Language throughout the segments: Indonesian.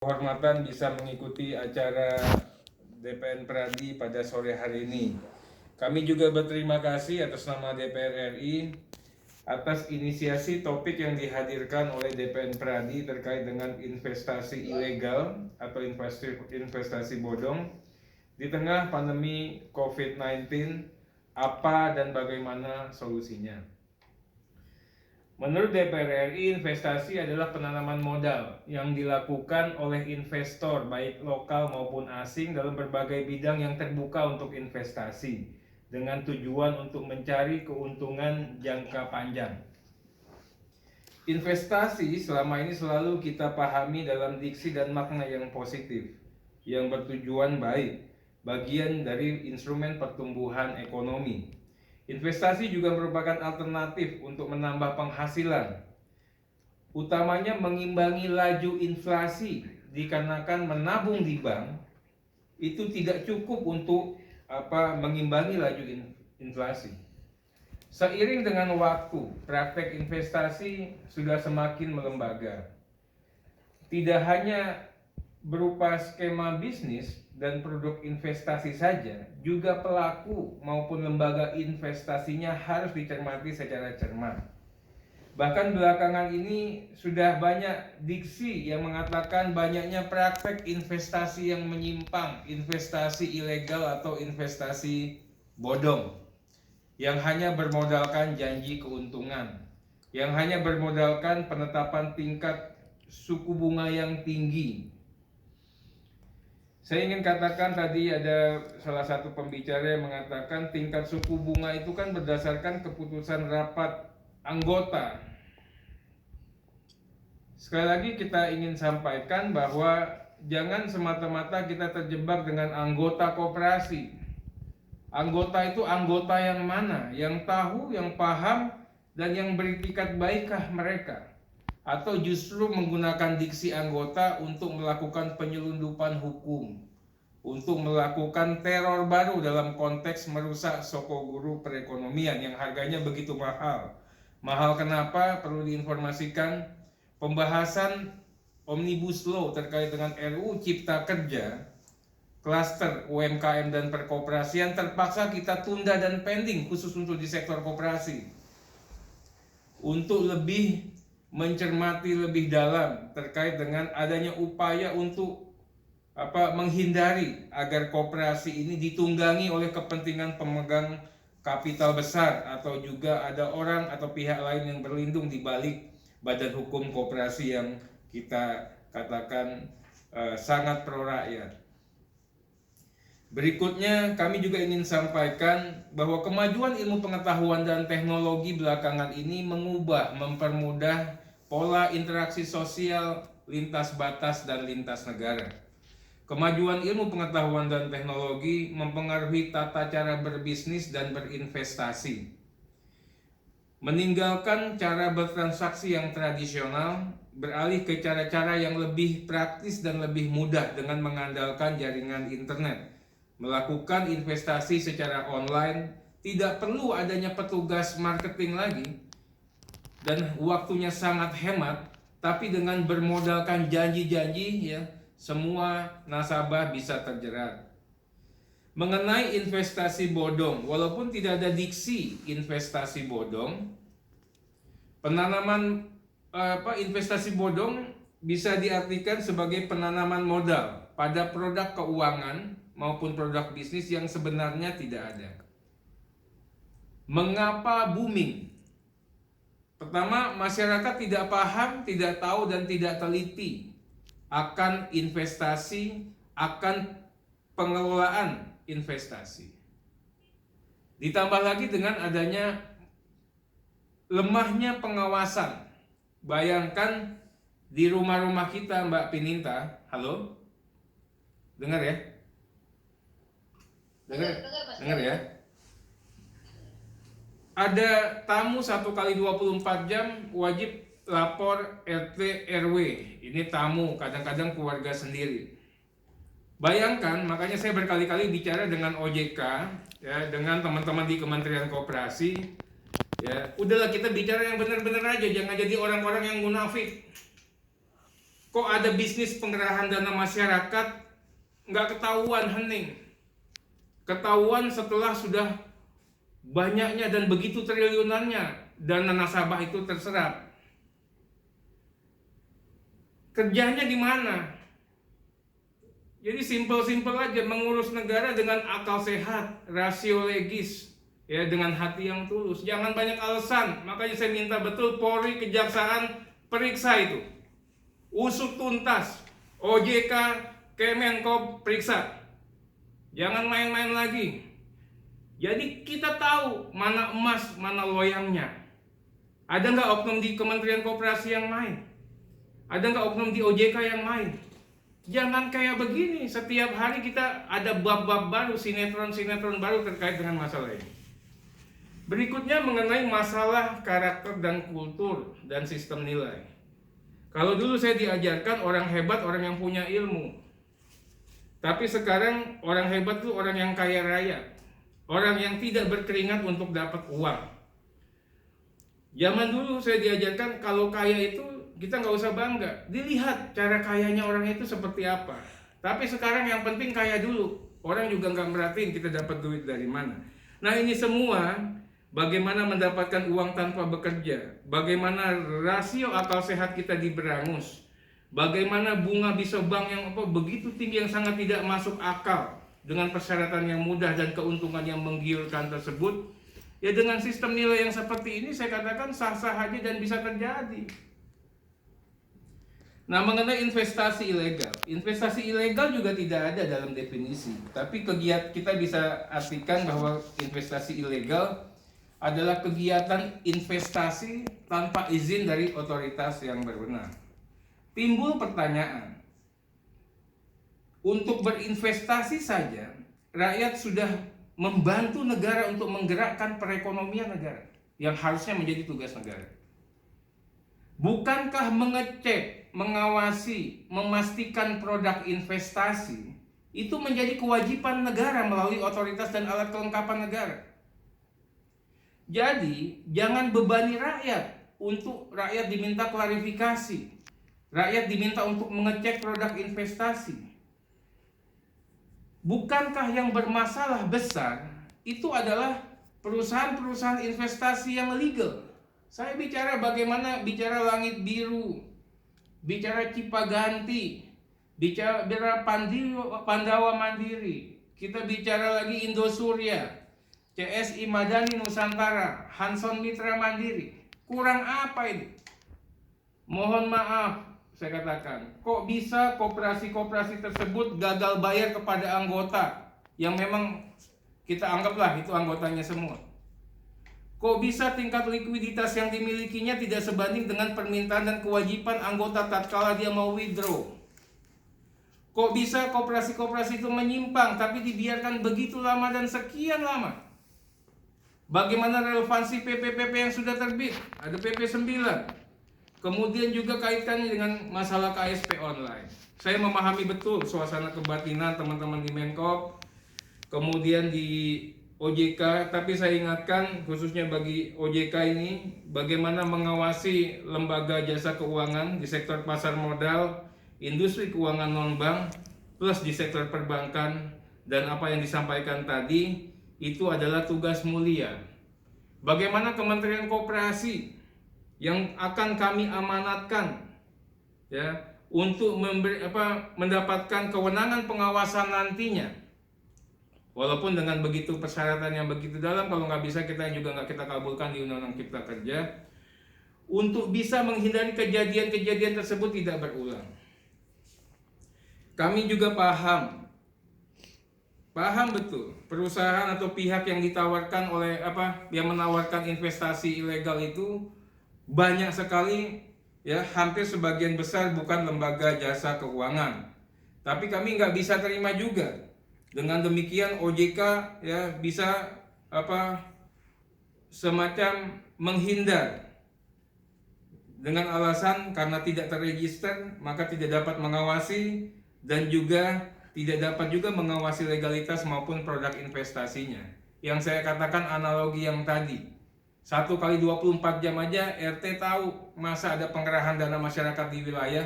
Kehormatan bisa mengikuti acara DPN Pradi pada sore hari ini. Kami juga berterima kasih atas nama DPR RI atas inisiasi topik yang dihadirkan oleh DPN Pradi terkait dengan investasi ilegal atau investasi bodong di tengah pandemi COVID-19, apa dan bagaimana solusinya. Menurut DPR RI, investasi adalah penanaman modal yang dilakukan oleh investor baik lokal maupun asing dalam berbagai bidang yang terbuka untuk investasi dengan tujuan untuk mencari keuntungan jangka panjang. Investasi selama ini selalu kita pahami dalam diksi dan makna yang positif, yang bertujuan baik, bagian dari instrumen pertumbuhan ekonomi. Investasi juga merupakan alternatif untuk menambah penghasilan, utamanya mengimbangi laju inflasi, dikarenakan menabung di bank itu tidak cukup untuk mengimbangi laju inflasi. Seiring dengan waktu, praktek investasi sudah semakin melembaga. Tidak hanya berupa skema bisnis dan produk investasi saja, juga pelaku maupun lembaga investasinya harus dicermati secara cermat. Bahkan belakangan ini sudah banyak diksi yang mengatakan banyaknya praktek investasi yang menyimpang, investasi ilegal atau investasi bodong, yang hanya bermodalkan janji keuntungan, yang hanya bermodalkan penetapan tingkat suku bunga yang tinggi. Saya ingin katakan, tadi ada salah satu pembicara yang mengatakan tingkat suku bunga itu kan berdasarkan keputusan rapat anggota. Sekali lagi kita ingin sampaikan bahwa jangan semata-mata kita terjebak dengan anggota koperasi. Anggota itu anggota yang mana? Yang tahu, yang paham, dan yang beritikat baikkah mereka? Atau justru menggunakan diksi anggota untuk melakukan penyelundupan hukum, untuk melakukan teror baru dalam konteks merusak sokoguru perekonomian yang harganya begitu mahal. Mahal kenapa? Perlu diinformasikan, pembahasan Omnibus Law terkait dengan RUU Cipta Kerja, klaster UMKM dan perkoperasian terpaksa kita tunda dan pending khusus untuk di sektor koperasi, untuk lebih mencermati lebih dalam terkait dengan adanya upaya untuk menghindari agar koperasi ini ditunggangi oleh kepentingan pemegang kapital besar, atau juga ada orang atau pihak lain yang berlindung di balik badan hukum koperasi yang kita katakan sangat pro rakyat. Berikutnya, kami juga ingin sampaikan bahwa kemajuan ilmu pengetahuan dan teknologi belakangan ini mengubah, mempermudah pola interaksi sosial lintas batas dan lintas negara. Kemajuan ilmu pengetahuan dan teknologi mempengaruhi tata cara berbisnis dan berinvestasi, meninggalkan cara bertransaksi yang tradisional, beralih ke cara-cara yang lebih praktis dan lebih mudah dengan mengandalkan jaringan internet. Melakukan investasi secara online, tidak perlu adanya petugas marketing lagi, dan waktunya sangat hemat, tapi dengan bermodalkan janji-janji, ya, semua nasabah bisa terjerat. Mengenai investasi bodong, walaupun tidak ada diksi investasi bodong, penanaman investasi bodong bisa diartikan sebagai penanaman modal pada produk keuangan maupun produk bisnis yang sebenarnya tidak ada. Mengapa booming? Pertama, masyarakat tidak paham, tidak tahu, dan tidak teliti akan investasi, akan pengelolaan investasi. Ditambah lagi dengan adanya lemahnya pengawasan. Bayangkan di rumah-rumah kita, Mbak Pininta, halo? Dengar ya? Dengar ya? Ada tamu 1x24 jam wajib lapor RT RW. Ini tamu, kadang-kadang keluarga sendiri. Bayangkan, makanya saya berkali-kali bicara dengan OJK, ya, dengan teman-teman di Kementerian Koperasi, ya, udahlah kita bicara yang benar-benar aja, jangan jadi orang-orang yang munafik. Kok ada bisnis pengerahan dana masyarakat nggak ketahuan hening? Ketahuan setelah sudah banyaknya dan begitu triliunannya dana nasabah itu terserap. Kerjanya di mana? Jadi simpel-simpel aja, mengurus negara dengan akal sehat, rasio legis, ya, dengan hati yang tulus. Jangan banyak alasan. Makanya saya minta betul Polri, Kejaksaan periksa itu. Usut tuntas. OJK, Kemenko periksa. Jangan main-main lagi. Jadi kita tahu mana emas, mana loyangnya. Ada nggak oknum di Kementerian Koperasi yang main? Ada nggak oknum di OJK yang main? Jangan kayak begini, setiap hari kita ada bab-bab baru, sinetron-sinetron baru terkait dengan masalah ini. Berikutnya mengenai masalah karakter dan kultur dan sistem nilai. Kalau dulu saya diajarkan orang hebat orang yang punya ilmu. Tapi sekarang orang hebat itu orang yang kaya raya. Orang yang tidak berkeringat untuk dapat uang. Zaman dulu saya diajarkan kalau kaya itu kita nggak usah bangga. Dilihat cara kayanya orang itu seperti apa. Tapi sekarang yang penting kaya dulu. Orang juga nggak merhatiin kita dapat duit dari mana. Nah ini semua bagaimana mendapatkan uang tanpa bekerja. Bagaimana rasio akal sehat kita diberangus. Bagaimana bunga bisa bank yang begitu tinggi yang sangat tidak masuk akal. Dengan persyaratan yang mudah dan keuntungan yang menggiurkan tersebut. Ya dengan sistem nilai yang seperti ini saya katakan sah-sah aja dan bisa terjadi. Nah mengenai investasi ilegal juga tidak ada dalam definisi. Tapi kita bisa artikan bahwa investasi ilegal adalah kegiatan investasi tanpa izin dari otoritas yang berwenang. Timbul pertanyaan, untuk berinvestasi saja rakyat sudah membantu negara untuk menggerakkan perekonomian negara yang harusnya menjadi tugas negara. Bukankah mengecek, mengawasi, memastikan produk investasi itu menjadi kewajiban negara melalui otoritas dan alat kelengkapan negara? Jadi, jangan bebani rakyat untuk rakyat diminta klarifikasi. Rakyat diminta untuk mengecek produk investasi. Bukankah yang bermasalah besar itu adalah perusahaan-perusahaan investasi yang legal? Saya bicara bagaimana bicara Langit Biru, bicara Cipaganti, bicara Pandawa Mandiri, kita bicara lagi Indosurya, CSI Madani Nusantara, Hanson Mitra Mandiri. Kurang apa ini? Mohon maaf, saya katakan, kok bisa koperasi-koperasi tersebut gagal bayar kepada anggota yang memang kita anggaplah itu anggotanya semua. Kok bisa tingkat likuiditas yang dimilikinya tidak sebanding dengan permintaan dan kewajiban anggota tatkala dia mau withdraw? Kok bisa koperasi-koperasi itu menyimpang tapi dibiarkan begitu lama dan sekian lama? Bagaimana relevansi PP-PP yang sudah terbit? Ada PP 9. Kemudian juga kaitannya dengan masalah KSP online. Saya memahami betul suasana kebatinan teman-teman di Menko, kemudian di OJK, tapi saya ingatkan khususnya bagi OJK ini bagaimana mengawasi lembaga jasa keuangan di sektor pasar modal, industri keuangan non-bank, plus di sektor perbankan, dan apa yang disampaikan tadi itu adalah tugas mulia. Bagaimana Kementerian Koperasi yang akan kami amanatkan ya untuk mendapatkan kewenangan pengawasan nantinya. Walaupun dengan begitu persyaratan yang begitu dalam, kalau nggak bisa kita juga nggak kita kabulkan di Undang-Undang Cipta Kerja, untuk bisa menghindari kejadian-kejadian tersebut tidak berulang. Kami juga paham betul perusahaan atau pihak yang ditawarkan oleh yang menawarkan investasi ilegal itu banyak sekali ya, hampir sebagian besar bukan lembaga jasa keuangan. Tapi kami nggak bisa terima juga. Dengan demikian OJK ya bisa semacam menghindar dengan alasan karena tidak terregister maka tidak dapat mengawasi dan juga tidak dapat juga mengawasi legalitas maupun produk investasinya. Yang saya katakan analogi yang tadi, 1 kali 24 jam aja RT tahu masa ada pengerahan dana masyarakat di wilayah.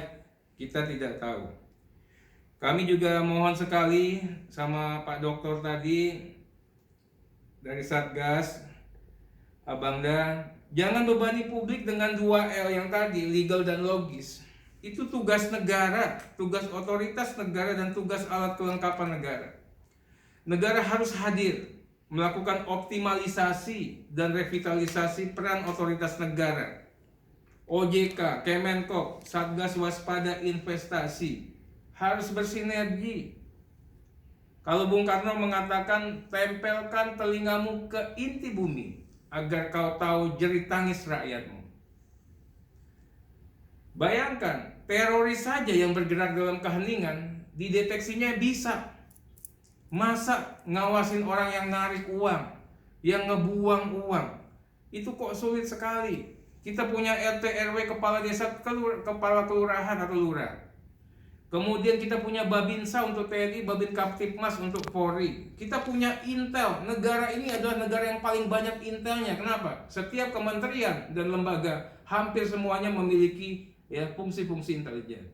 Kita tidak tahu. Kami juga mohon sekali sama Pak Dokter tadi dari Satgas, Abangda, jangan bebani publik dengan 2L yang tadi, legal dan logis. Itu tugas negara, tugas otoritas negara dan tugas alat kelengkapan negara. Negara harus hadir, melakukan optimalisasi dan revitalisasi peran otoritas negara. OJK, Kemenkop, Satgas Waspada Investasi harus bersinergi. Kalau Bung Karno mengatakan, tempelkan telingamu ke inti bumi agar kau tahu jerit tangis rakyatmu. Bayangkan, teroris saja yang bergerak dalam keheningan dideteksinya bisa. Masa ngawasin orang yang narik uang, yang ngebuang uang, itu kok sulit sekali. Kita punya RT RW, kepala desa, kepala kelurahan atau lurah. Kemudian kita punya Babinsa untuk TNI, Babin Kaptipmas untuk Polri. Kita punya intel. Negara ini adalah negara yang paling banyak intelnya. Kenapa? Setiap kementerian dan lembaga hampir semuanya memiliki fungsi-fungsi intelijen.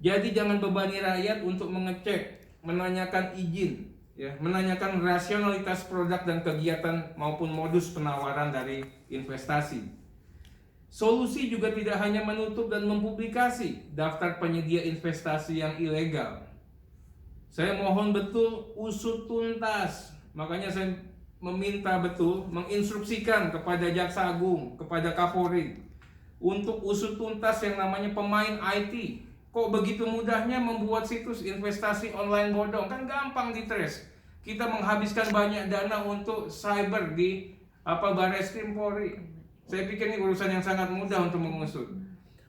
Jadi jangan bebani rakyat untuk mengecek, menanyakan izin, menanyakan rasionalitas produk dan kegiatan maupun modus penawaran dari investasi. Solusi juga tidak hanya menutup dan mempublikasi daftar penyedia investasi yang ilegal. Saya mohon betul usut tuntas. Makanya saya meminta betul, menginstruksikan kepada Jaksa Agung, kepada Kapolri untuk usut tuntas yang namanya pemain IT. Kok begitu mudahnya membuat situs investasi online bodong? Kan gampang ditrace. Kita menghabiskan banyak dana untuk cyber di Barreskrim Polri. Saya pikir ini urusan yang sangat mudah untuk mengusut.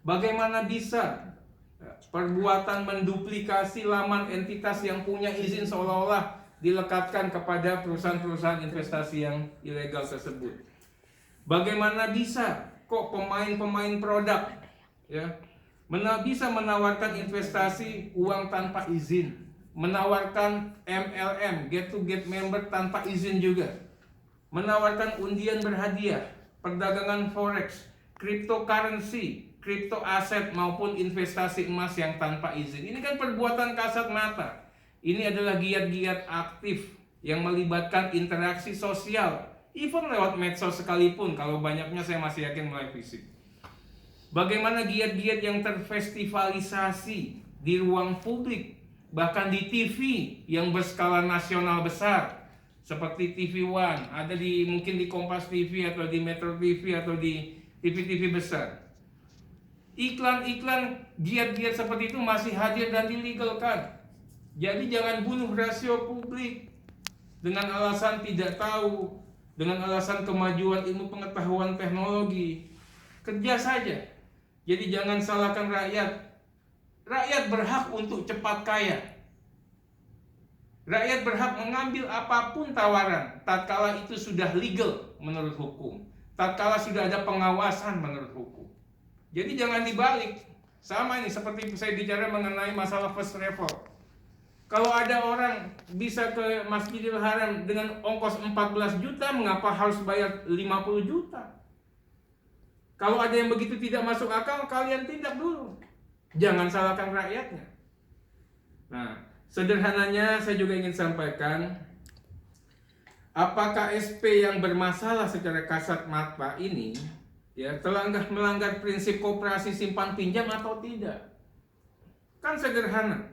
Bagaimana bisa perbuatan menduplikasi laman entitas yang punya izin seolah-olah dilekatkan kepada perusahaan-perusahaan investasi yang ilegal tersebut? Bagaimana bisa kok pemain-pemain produk bisa menawarkan investasi uang tanpa izin, menawarkan MLM, get to get member tanpa izin juga, menawarkan undian berhadiah, perdagangan forex, cryptocurrency, kripto aset maupun investasi emas yang tanpa izin. Ini kan perbuatan kasat mata. Ini adalah giat-giat aktif yang melibatkan interaksi sosial, even lewat medsos sekalipun. Kalau banyaknya saya masih yakin mulai fisik. Bagaimana giat-giat yang terfestivalisasi di ruang publik, bahkan di TV yang berskala nasional besar, seperti TV One, ada mungkin di Kompas TV atau di Metro TV atau di TV-TV besar. Iklan-iklan giat-giat seperti itu masih hadir dan dilegalkan. Jadi jangan bunuh rasio publik dengan alasan tidak tahu, dengan alasan kemajuan ilmu pengetahuan teknologi. Kerja saja. Jadi jangan salahkan rakyat. Rakyat berhak untuk cepat kaya. Rakyat berhak mengambil apapun tawaran tatkala itu sudah legal menurut hukum, tatkala sudah ada pengawasan menurut hukum. Jadi jangan dibalik. Sama ini seperti saya bicara mengenai masalah first travel. Kalau ada orang bisa ke Masjidil Haram dengan ongkos 14 juta, mengapa harus bayar 50 juta? Kalau ada yang begitu tidak masuk akal, kalian tindak dulu. Jangan salahkan rakyatnya. Nah, sederhananya saya juga ingin sampaikan, apakah SP yang bermasalah secara kasat mata ini telah melanggar prinsip koperasi simpan pinjam atau tidak? Kan sederhana.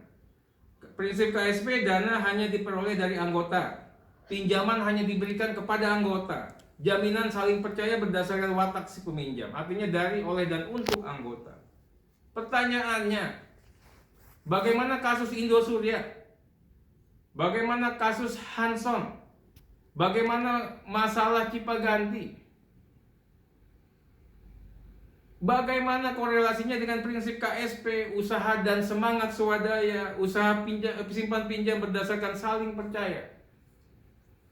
Prinsip KSP, dana hanya diperoleh dari anggota, pinjaman hanya diberikan kepada anggota, jaminan saling percaya berdasarkan watak si peminjam, artinya dari, oleh, dan untuk anggota. Pertanyaannya, bagaimana kasus Indosuria? Bagaimana kasus Hanson? Bagaimana masalah Cipaganti? Bagaimana korelasinya dengan prinsip KSP, usaha dan semangat swadaya, usaha simpan pinjam berdasarkan saling percaya?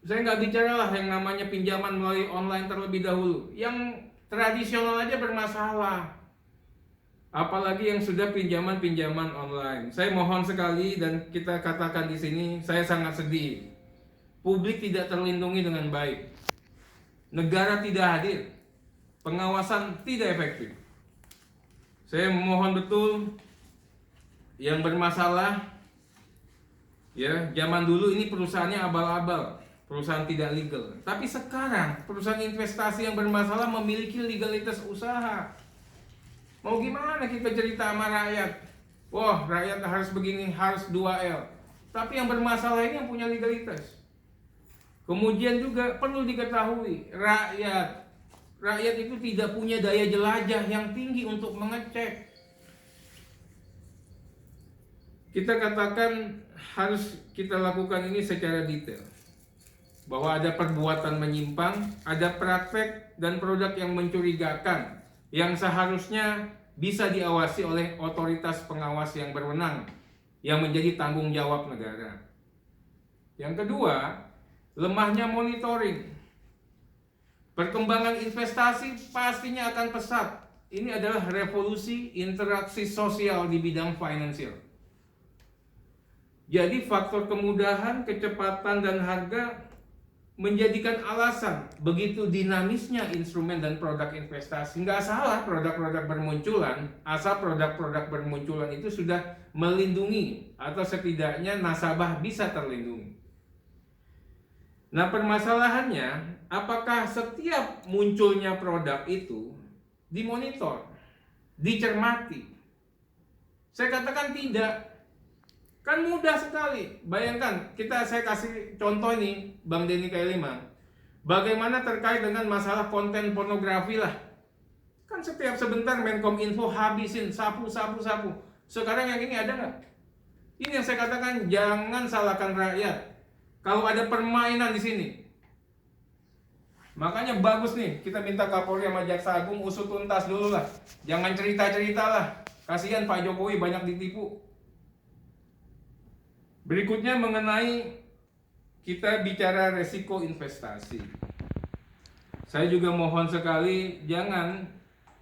Saya nggak bicara lah yang namanya pinjaman melalui online terlebih dahulu. Yang tradisional aja bermasalah. Apalagi yang sudah pinjaman-pinjaman online. Saya mohon sekali dan kita katakan di sini, saya sangat sedih. Publik tidak terlindungi dengan baik. Negara tidak hadir. Pengawasan tidak efektif. Saya mohon betul yang bermasalah, ya zaman dulu ini perusahaannya abal-abal, perusahaan tidak legal. Tapi sekarang perusahaan investasi yang bermasalah memiliki legalitas usaha. Mau gimana kita cerita sama rakyat? Wah, rakyat harus begini, harus 2L. Tapi yang bermasalah ini yang punya legalitas. Kemudian juga perlu diketahui, rakyat itu tidak punya daya jelajah yang tinggi untuk mengecek. Kita katakan harus kita lakukan ini secara detail. Bahwa ada perbuatan menyimpang, ada praktek dan produk yang mencurigakan, yang seharusnya bisa diawasi oleh otoritas pengawas yang berwenang, yang menjadi tanggung jawab negara. Yang kedua, lemahnya monitoring. Perkembangan investasi pastinya akan pesat. Ini adalah revolusi interaksi sosial di bidang finansial. Jadi faktor kemudahan, kecepatan, dan harga menjadikan alasan begitu dinamisnya instrumen dan produk investasi. Nggak salah produk-produk bermunculan, asal produk-produk bermunculan itu sudah melindungi atau setidaknya nasabah bisa terlindungi. Nah, permasalahannya, apakah setiap munculnya produk itu dimonitor, dicermati? Saya katakan tidak. Kan mudah sekali. Bayangkan, saya kasih contoh ini, Bang Denny K5. Bagaimana terkait dengan masalah konten pornografi lah. Kan setiap sebentar Menkominfo habisin, sapu. Sekarang yang ini ada nggak? Ini yang saya katakan, jangan salahkan rakyat. Kalau ada permainan di sini. Makanya bagus nih, kita minta Kapolri sama Jaksa Agung usut tuntas dulu lah. Jangan cerita-cerita lah. Kasihan Pak Jokowi banyak ditipu. Berikutnya mengenai kita bicara resiko investasi. Saya juga mohon sekali jangan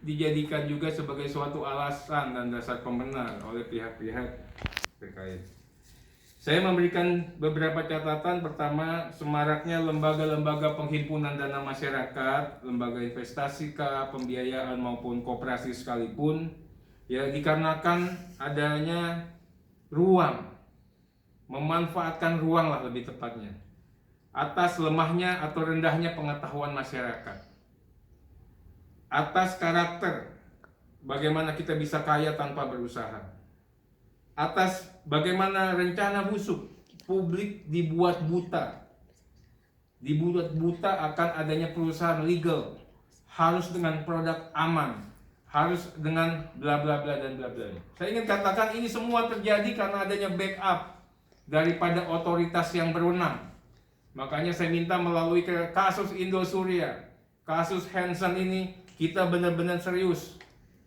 dijadikan juga sebagai suatu alasan dan dasar pembenar oleh pihak-pihak terkait. Saya memberikan beberapa catatan. Pertama, semaraknya lembaga-lembaga penghimpunan dana masyarakat, lembaga investasi kah, pembiayaan maupun koperasi sekalipun, ya dikarenakan adanya ruang, memanfaatkan ruang lah lebih tepatnya, atas lemahnya atau rendahnya pengetahuan masyarakat, atas karakter bagaimana kita bisa kaya tanpa berusaha, atas bagaimana rencana busuk publik dibuat buta akan adanya perusahaan legal, harus dengan produk aman, harus dengan bla bla bla dan bla bla. Saya ingin katakan ini semua terjadi karena adanya backup daripada otoritas yang berwenang. Makanya saya minta melalui kasus Indosuria, kasus Hansen ini, kita benar-benar serius.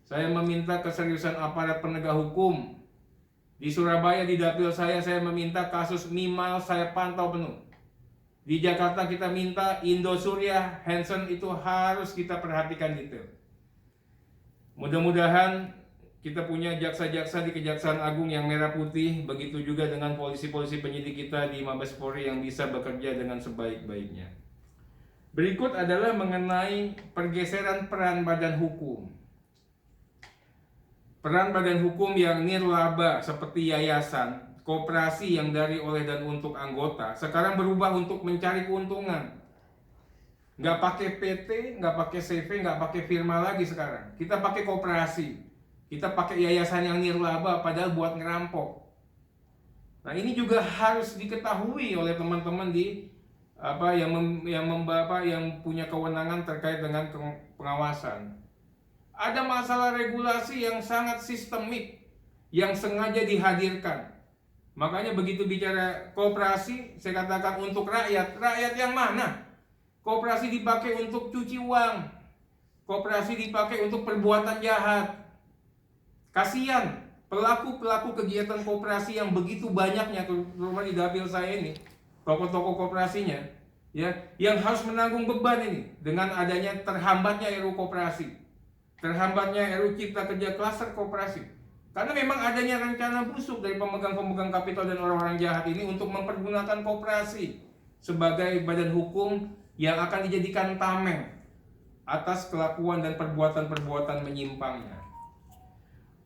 Saya meminta keseriusan aparat penegak hukum. Di Surabaya, di dapil saya meminta kasus Mimal saya pantau penuh. Di Jakarta kita minta Indosuria, Hansen itu harus kita perhatikan detail. Mudah-mudahan kita punya jaksa-jaksa di Kejaksaan Agung yang merah putih, begitu juga dengan polisi-polisi penyidik kita di Mabes Polri yang bisa bekerja dengan sebaik-baiknya. Berikut adalah mengenai pergeseran peran badan hukum. Peran badan hukum yang nirlaba seperti yayasan, koperasi yang dari, oleh, dan untuk anggota, sekarang berubah untuk mencari keuntungan. Nggak pakai PT, nggak pakai CV, nggak pakai firma lagi sekarang. Kita pakai koperasi. Kita pakai yayasan yang nirlaba padahal buat ngerampok. Nah, ini juga harus diketahui oleh teman-teman di yang punya kewenangan terkait dengan pengawasan. Ada masalah regulasi yang sangat sistemik yang sengaja dihadirkan. Makanya begitu bicara koperasi, saya katakan untuk rakyat. Rakyat yang mana? Koperasi dipakai untuk cuci uang. Koperasi dipakai untuk perbuatan jahat. Kasihan pelaku-pelaku kegiatan koperasi yang begitu banyaknya, terutama di dapil saya ini, toko-toko koperasinya, ya, yang harus menanggung beban ini dengan adanya terhambatnya RUU koperasi, terhambatnya RUU Cipta Kerja Klaster koperasi. Karena memang adanya rencana busuk dari pemegang-pemegang kapital dan orang-orang jahat ini untuk mempergunakan koperasi sebagai badan hukum yang akan dijadikan tameng atas kelakuan dan perbuatan-perbuatan menyimpangnya.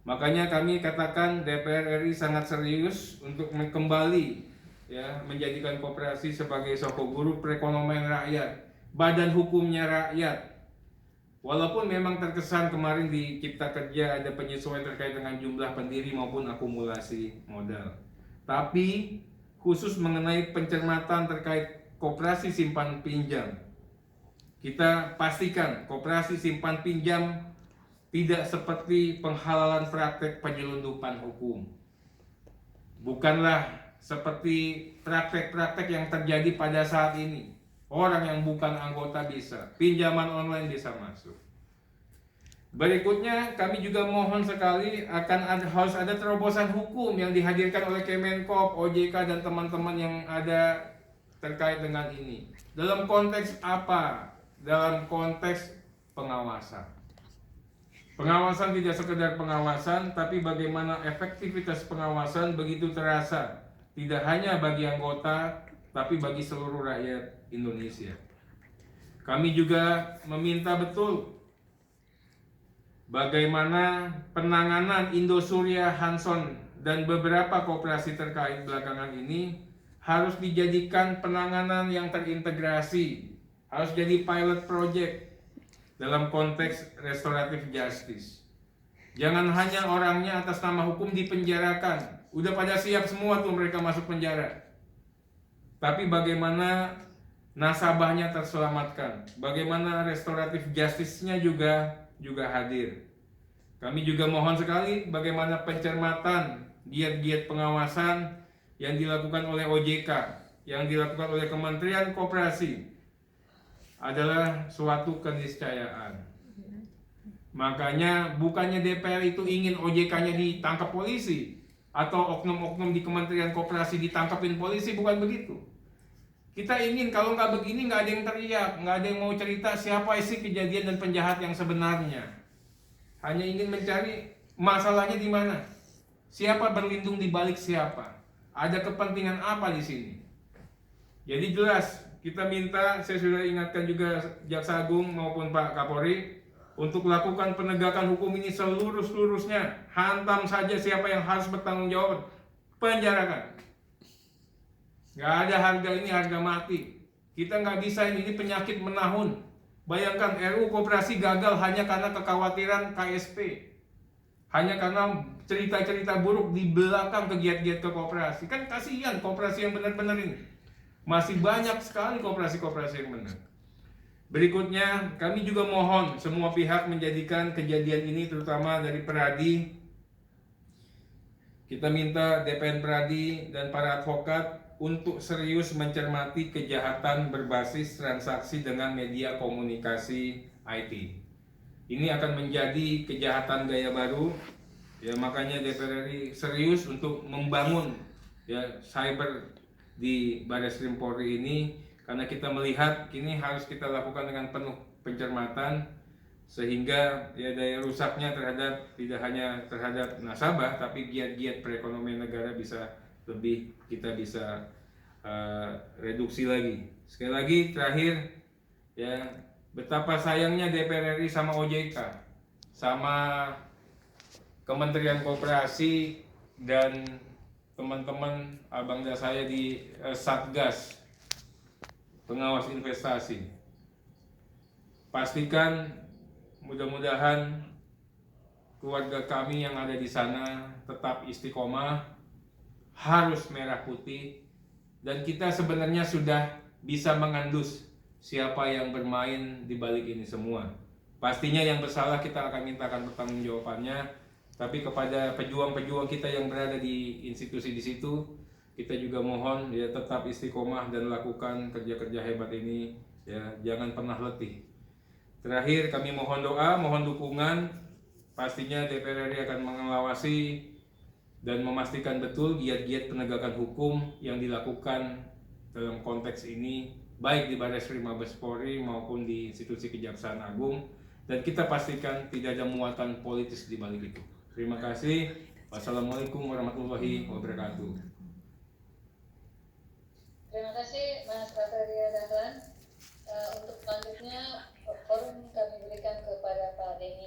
Makanya kami katakan DPR RI sangat serius untuk kembali menjadikan koperasi sebagai sokoguru perekonomian rakyat, badan hukumnya rakyat. Walaupun memang terkesan kemarin di Cipta Kerja ada penyesuaian terkait dengan jumlah pendiri maupun akumulasi modal. Tapi khusus mengenai pencermatan terkait koperasi simpan pinjam, kita pastikan koperasi simpan pinjam tidak seperti penghalalan praktek penyelundupan hukum. Bukanlah seperti praktek-praktek yang terjadi pada saat ini. Orang yang bukan anggota bisa, pinjaman online bisa masuk. Berikutnya kami juga mohon sekali harus ada terobosan hukum yang dihadirkan oleh Kemenkop, OJK dan teman-teman yang ada terkait dengan ini. Dalam konteks apa? Dalam konteks pengawasan. Pengawasan tidak sekedar pengawasan, tapi bagaimana efektivitas pengawasan begitu terasa, tidak hanya bagi anggota, tapi bagi seluruh rakyat Indonesia. Kami juga meminta betul bagaimana penanganan Indosuria, Hanson, dan beberapa koperasi terkait belakangan ini harus dijadikan penanganan yang terintegrasi, harus jadi pilot project dalam konteks restoratif justice. Jangan hanya orangnya atas nama hukum dipenjarakan, udah pada siap semua tuh mereka masuk penjara. Tapi bagaimana nasabahnya terselamatkan, bagaimana restoratif justice-nya juga hadir. Kami juga mohon sekali bagaimana pencermatan giat-giat pengawasan yang dilakukan oleh OJK, yang dilakukan oleh Kementerian Koperasi adalah suatu keniscayaan. Makanya bukannya DPR itu ingin OJK-nya ditangkap polisi atau oknum-oknum di Kementerian Koperasi ditangkapin polisi, bukan begitu. Kita ingin kalau nggak begini nggak ada yang teriak, nggak ada yang mau cerita siapa isi kejadian dan penjahat yang sebenarnya. Hanya ingin mencari masalahnya di mana, siapa berlindung di balik siapa, ada kepentingan apa di sini. Jadi jelas kita minta, saya sudah ingatkan juga Jaksa Agung maupun Pak Kapolri untuk lakukan penegakan hukum ini seluruh-seluruhnya. Hantam saja siapa yang harus bertanggung jawab, penjarakan. Gak ada harga ini harga mati. Kita nggak bisa ini penyakit menahun. Bayangkan RUU Koperasi gagal hanya karena kekhawatiran KSP, hanya karena cerita-cerita buruk di belakang kegiat-giat ke koperasi. Kan kasihan koperasi yang benar-benar ini. Masih banyak sekali koperasi-koperasi yang benar. Berikutnya kami juga mohon semua pihak menjadikan kejadian ini, terutama dari Peradi. Kita minta DPN Peradi dan para advokat untuk serius mencermati kejahatan berbasis transaksi dengan media komunikasi IT. Ini akan menjadi kejahatan gaya baru. Ya, makanya DPR RI serius untuk membangun cyber di Barreskrim Polri ini, karena kita melihat ini harus kita lakukan dengan penuh pencermatan sehingga daya rusaknya tidak hanya terhadap nasabah, tapi giat-giat perekonomian negara kita bisa reduksi lagi. Sekali lagi terakhir, betapa sayangnya DPR RI sama OJK, sama Kementerian Koperasi dan teman-teman abangda saya di Satgas Pengawas Investasi. Pastikan mudah-mudahan keluarga kami yang ada di sana tetap istiqomah, harus merah putih, dan kita sebenarnya sudah bisa mengandus siapa yang bermain di balik ini semua. Pastinya yang bersalah kita akan mintakan pertanggungjawabannya, tapi kepada pejuang-pejuang kita yang berada di institusi di situ, kita juga mohon tetap istiqomah dan lakukan kerja-kerja hebat ini, jangan pernah letih. Terakhir kami mohon doa, mohon dukungan. Pastinya DPR RI akan mengawasi dan memastikan betul giat-giat penegakan hukum yang dilakukan dalam konteks ini, baik di Barreskrim Mabes Polri maupun di institusi Kejaksaan Agung, dan kita pastikan tidak ada muatan politis di balik itu. Terima kasih. Wassalamualaikum warahmatullahi wabarakatuh. Terima kasih Mas Rafael Dahlan. Untuk selanjutnya forum kami berikan kepada Pak Denny